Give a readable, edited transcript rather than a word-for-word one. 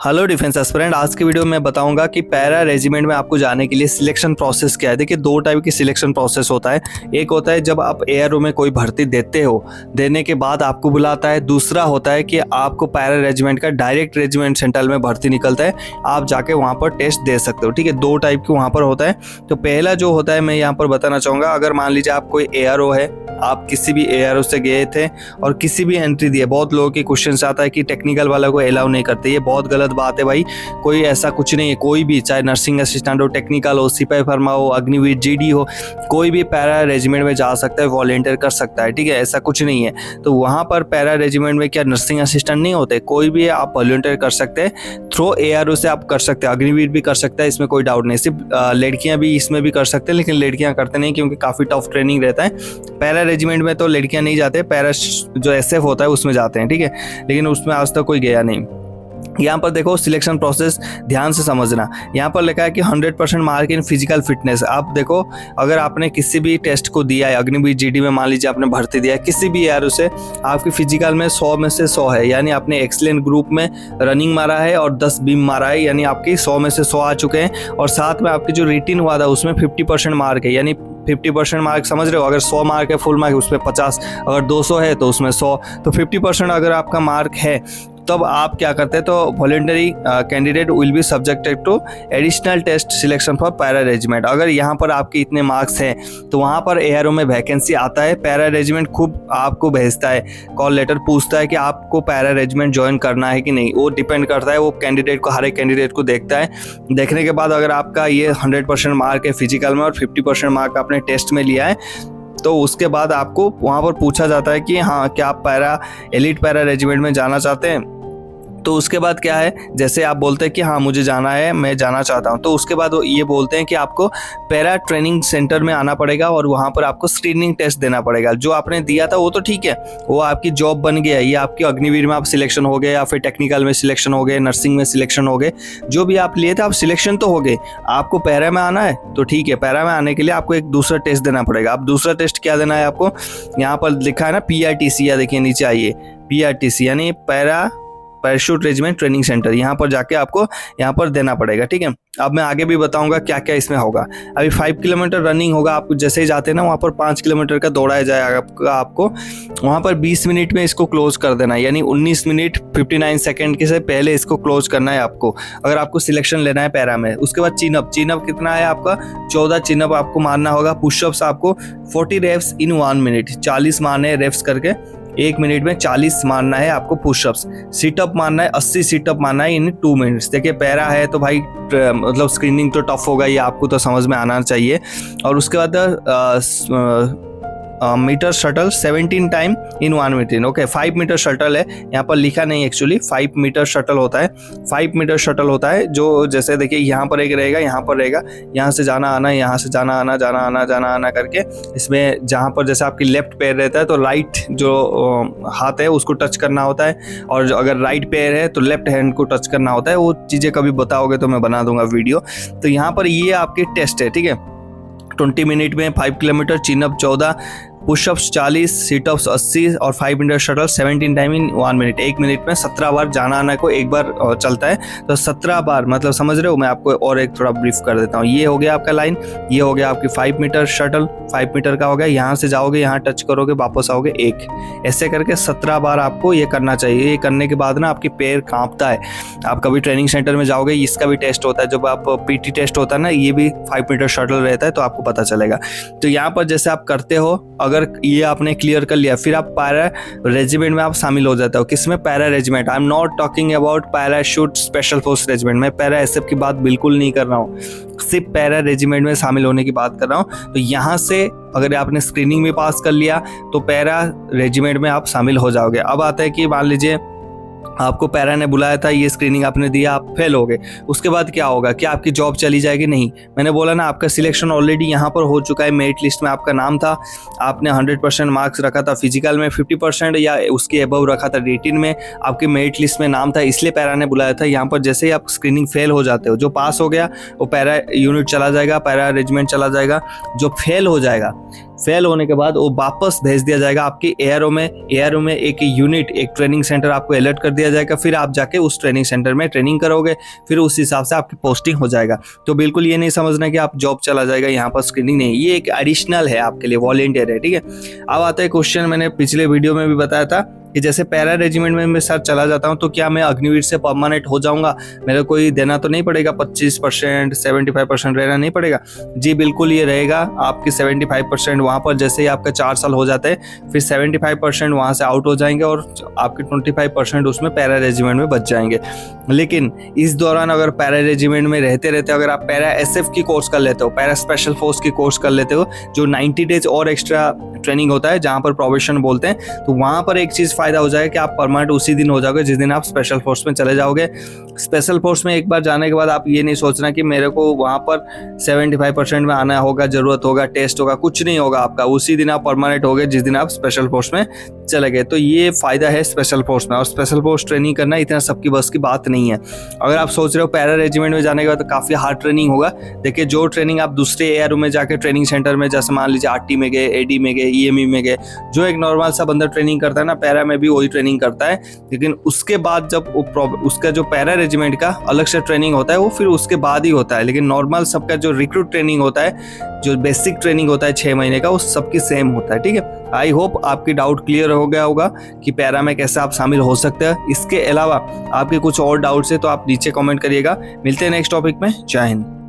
Hello defence aspirant. आज की video में बताऊंगा कि पैरा रेजिमेंट में आपको जाने के लिए सिलेक्शन प्रोसेस क्या है। देखिए, दो टाइप की सिलेक्शन प्रोसेस होता है। एक होता है जब आप एआरओ में कोई भर्ती देते हो, देने के बाद आपको बुलाता है। दूसरा होता है कि आपको पैरा रेजिमेंट का डायरेक्ट रेजिमेंट सेंट्रल में भर्ती निकलता है, आप जाके वहाँ पर टेस्ट दे सकते हो। ठीक है, दो टाइप की वहाँ पर होता है। तो पहला जो होता है मैं यहाँ पर बताना चाहूँगा, अगर मान लीजिए आप कोई एआरओ है, आप किसी भी एआरओ से गए थे और किसी भी एंट्री दिए। बहुत लोगों की क्वेश्चन आता है कि टेक्निकल वाला को अलाउ नहीं करते, ये बहुत गलत बात है भाई। कोई ऐसा कुछ नहीं है। कोई भी, चाहे नर्सिंग असिस्टेंट हो, टेक्निकल हो, सिपाही फर्मा हो, अग्निवीर, जीडी हो, कोई भी पैरा रेजिमेंट में जा सकता है, वॉलेंटियर कर सकता है। ठीक है, ऐसा कुछ नहीं है। तो वहाँ पर पैरा रेजिमेंट में क्या नर्सिंग असिस्टेंट नहीं होते? कोई भी आप वॉलेंटियर कर सकते हैं, थ्रू एआरओ से आप कर सकते हैं। अग्निवीर भी कर सकता है, इसमें कोई डाउट नहीं। सिर्फ लड़कियाँ भी इसमें भी कर सकते हैं, लेकिन लड़कियाँ करते नहीं क्योंकि काफ़ी टफ ट्रेनिंग रहता है। पैरा रेजिमेंट में तो लड़कियां नहीं जाते, पैरा जो एसएफ होता है उसमें जाते हैं। ठीक है, लेकिन उसमें आज तक कोई गया नहीं। यहाँ पर देखो, सिलेक्शन प्रोसेस ध्यान से समझना। यहाँ पर लिखा है कि 100% मार्क इन फिजिकल फिटनेस। आप देखो, अगर आपने किसी भी टेस्ट को दिया है, अग्निवीर, जीडी में मान लीजिए आपने भर्ती दिया है, किसी भी एआरओ से, आपकी फिजिकल में 100 में से 100 है, यानी आपने एक्सीलेंट ग्रुप में रनिंग मारा है और 10 बीम मारा है, यानी आपकी 100 में से 100 आ चुके हैं। और साथ में आपकी जो रिटिन हुआ था उसमें 50% मार्क है, यानी 50% मार्क समझ रहे हो। अगर 100 मार्क है फुल मार्क, उसमें 50, अगर 200 है तो उसमें 100, तो 50% अगर आपका मार्क है, तब आप क्या करते हैं, तो voluntary candidate will be subjected to additional test selection for para regiment. अगर यहाँ पर आपके इतने मार्क्स हैं तो वहाँ पर एआरओ में वैकेंसी आता है। पैरा रेजिमेंट खूब आपको भेजता है, कॉल लेटर पूछता है कि आपको पैरा रेजिमेंट ज्वाइन करना है कि नहीं। वो डिपेंड करता है, वो कैंडिडेट को, हर एक कैंडिडेट को देखता है। देखने के बाद अगर आपका ये 100% मार्क है फिजिकल में और 50% मार्क आपने टेस्ट में लिया है, तो उसके बाद आपको वहाँ पर पूछा जाता है कि हाँ, क्या आप पैरा एलिट पैरा रेजिमेंट में जाना चाहते हैं। तो उसके बाद क्या है, जैसे आप बोलते हैं कि हाँ मुझे जाना है, मैं जाना चाहता हूँ, तो उसके बाद वो ये बोलते हैं कि आपको पैरा ट्रेनिंग सेंटर में आना पड़ेगा और वहाँ पर आपको स्क्रीनिंग टेस्ट देना पड़ेगा। जो आपने दिया था वो तो ठीक है, वो आपकी जॉब बन गया। ये आपकी अग्निवीर में आप सिलेक्शन हो गए, या फिर टेक्निकल में सिलेक्शन हो गए, नर्सिंग में सिलेक्शन हो गए, जो भी आप लिए थे आप सिलेक्शन तो हो गए। आपको पैरा में आना है तो ठीक है, पैरा में आने के लिए आपको एक दूसरा टेस्ट देना पड़ेगा। अब दूसरा टेस्ट क्या देना है आपको, यहाँ पर लिखा है ना PRTC, या देखिए नीचे आइए, PRTC यानी पैराशूट रेजिमेंट ट्रेनिंग सेंटर। यहाँ पर जाके आपको यहाँ पर देना पड़ेगा। ठीक है, अब मैं आगे भी बताऊंगा क्या क्या इसमें होगा। अभी 5 किलोमीटर रनिंग होगा। आप जैसे ही जाते हैं ना, वहाँ पर 5 किलोमीटर का दौड़ाया जाएगा आपको। वहाँ पर 20 मिनट में इसको क्लोज कर देना है, यानी 19 मिनट 59 सेकेंड के से पहले इसको क्लोज करना है आपको, अगर आपको सिलेक्शन लेना है पैरा में। उसके बाद चिनअप कितना है आपका, 14 चिनअप आपको मारना होगा। पुशअप्स आपको 40 रेप्स इन 1 मिनट, 40 मारने रेप्स करके 1 मिनट में 40 मारना है आपको पुशअप्स। सीटअप मारना है 80 सीटअप मारना है इन 2 मिनट्स। देखिए, पैरा है तो भाई मतलब स्क्रीनिंग तो टफ होगा, ये आपको तो समझ में आना चाहिए। और उसके बाद metre shuttle 17 time in 1 minute. Okay, 5 metre shuttle है, यहाँ पर लिखा नहीं एक्चुअली, 5 मीटर शटल होता है। 5 मीटर शटल होता है, जो जैसे देखिए यहाँ पर एक रहेगा, यहाँ पर रहेगा, यहाँ से जाना आना, यहाँ से जाना आना, जाना आना, जाना आना करके। इसमें जहाँ पर जैसे आपकी लेफ्ट पैर रहता है तो राइट जो हाथ है उसको टच करना होता है, और अगर राइट पैर है तो लेफ्ट हैंड को टच करना होता है। वो चीज़ें कभी बताओगे तो मैं बना दूंगा वीडियो। तो यहाँ पर ये आपकी टेस्ट है। ठीक है, 20 मिनट में 5 किलोमीटर, चिनअप 14, पुशअप्स 40, सीटअप्स 80 और 5 metre shuttle 17 time in 1 minute. 1 minute में 17 बार जाना आना को एक बार चलता है, तो 17 बार मतलब समझ रहे हो। मैं आपको और एक थोड़ा ब्रीफ कर देता हूँ। ये हो गया आपका लाइन, ये हो गया आपकी 5 मीटर शटल, 5 मीटर का हो गया। यहाँ से जाओगे, यहाँ टच करोगे, वापस आओगे, एक ऐसे करके 17 बार आपको ये करना चाहिए। ये करने के बाद ना आपकी पैर कांपता है। आप कभी ट्रेनिंग सेंटर में जाओगे, इसका भी टेस्ट होता है, जब आप PT टेस्ट होता है ना, ये भी 5 मीटर शटल रहता है, तो आपको पता चलेगा। तो यहाँ पर जैसे आप करते हो, अगर ये आपने क्लियर कर लिया, फिर आप पैरा रेजिमेंट में आप शामिल हो जाते हो। किसमें? Para regiment. I am not talking about parachute special force regiment. मैं पैरा एसएफ की बात बिल्कुल नहीं कर रहा हूँ, सिर्फ पैरा रेजिमेंट में शामिल होने की बात कर रहा हूँ। तो यहाँ से अगर आपने स्क्रीनिंग में पास कर लिया तो पैरा रेजिमेंट में आप शामिल हो जाओगे। अब आता है कि मान लीजिए आपको पैरा ने बुलाया था, ये स्क्रीनिंग आपने दिया, आप फेल हो गए, उसके बाद क्या होगा? क्या आपकी जॉब चली जाएगी? नहीं। मैंने बोला ना, आपका सिलेक्शन ऑलरेडी यहाँ पर हो चुका है। मेरिट लिस्ट में आपका नाम था, आपने 100% मार्क्स रखा था, फिजिकल में 50% या उसके अबव रखा था, रिटिन में आपके मेरिट लिस्ट में नाम था, इसलिए पैरा ने बुलाया था। यहाँ पर जैसे ही आप स्क्रीनिंग फेल हो जाते हो, जो पास हो गया वो पैरा यूनिट चला जाएगा, पैरा रेजिमेंट चला जाएगा। जो फेल हो जाएगा, फेल होने के बाद वो वापस भेज दिया जाएगा आपकी एआरओ में। एआरओ में एक यूनिट, एक ट्रेनिंग सेंटर आपको अलर्ट कर दिया जाएगा, फिर आप जाके उस ट्रेनिंग सेंटर में ट्रेनिंग करोगे, फिर उस हिसाब से आपकी पोस्टिंग हो जाएगा। तो बिल्कुल ये नहीं समझना कि आप जॉब चला जाएगा, यहाँ पर स्क्रीनिंग नहीं, ये एक एडिशनल है आपके लिए, वॉलंटियर है, ठीक है। अब आता है क्वेश्चन, मैंने पिछले वीडियो में भी बताया था कि जैसे पैरा रेजिमेंट में मैं सर चला जाता हूँ तो क्या मैं अग्निवीर से परमानेंट हो जाऊंगा, मेरे को कोई देना तो नहीं पड़ेगा, 25% 75% रहना नहीं पड़ेगा? जी बिल्कुल ये रहेगा, आपकी 75% वहाँ पर जैसे ही आपका 4 साल हो जाते हैं फिर 75% वहाँ से आउट हो जाएंगे और आपके 25% उसमें पैरा रेजिमेंट में बच जाएंगे। लेकिन इस दौरान अगर पैरा रेजिमेंट में रहते रहते अगर आप पैरा SF की कोर्स कर लेते हो, पैरा स्पेशल फोर्स की कोर्स कर लेते हो, जो 90 डेज और एक्स्ट्रा ट्रेनिंग होता है जहाँ पर प्रोबेशन बोलते हैं, तो वहाँ पर एक चीज़ फायदा हो जाएगा कि आप परमानेंट उसी दिन हो जाओगे जिस दिन आप स्पेशल फोर्स में चले जाओगे। स्पेशल फोर्स में एक बार जाने के बाद आप ये नहीं सोचना कि मेरे को वहाँ पर 75% में आना होगा, जरूरत होगा, टेस्ट होगा, कुछ नहीं होगा आपका, उसी दिन आप परमानेंट हो गए जिस दिन आप स्पेशल फोर्स में चले गए। तो ये फायदा है स्पेशल फोर्स में। और स्पेशल फोर्स ट्रेनिंग करना इतना सबकी बस की बात नहीं है। अगर आप सोच रहे हो पैरा रेजिमेंट में जाने के बाद तो काफ़ी हार्ड ट्रेनिंग होगा, देखिए जो ट्रेनिंग आप दूसरे एआरओ में जाके ट्रेनिंग सेंटर में, जैसे मान लीजिए RT में गए, AD में गए, EME में गए, जो एक नॉर्मल सा बंदा ट्रेनिंग करता है ना, पैरा में भी वही ट्रेनिंग करता है। लेकिन उसके बाद जब उसका जो पैरा रेजिमेंट का अलग से ट्रेनिंग होता है वो फिर उसके बाद ही होता है। लेकिन नॉर्मल सबका जो रिक्रूट ट्रेनिंग होता है, जो बेसिक ट्रेनिंग होता है 6 महीने का, वो सबकी सेम होता है, ठीक है। आई होप आपकी डाउट क्लियर हो गया होगा कि पैरा में कैसे आप शामिल हो सकते हैं। इसके अलावा आपके कुछ और डाउट्स है तो आप नीचे कमेंट करिएगा। मिलते हैं नेक्स्ट टॉपिक में। जय हिंद।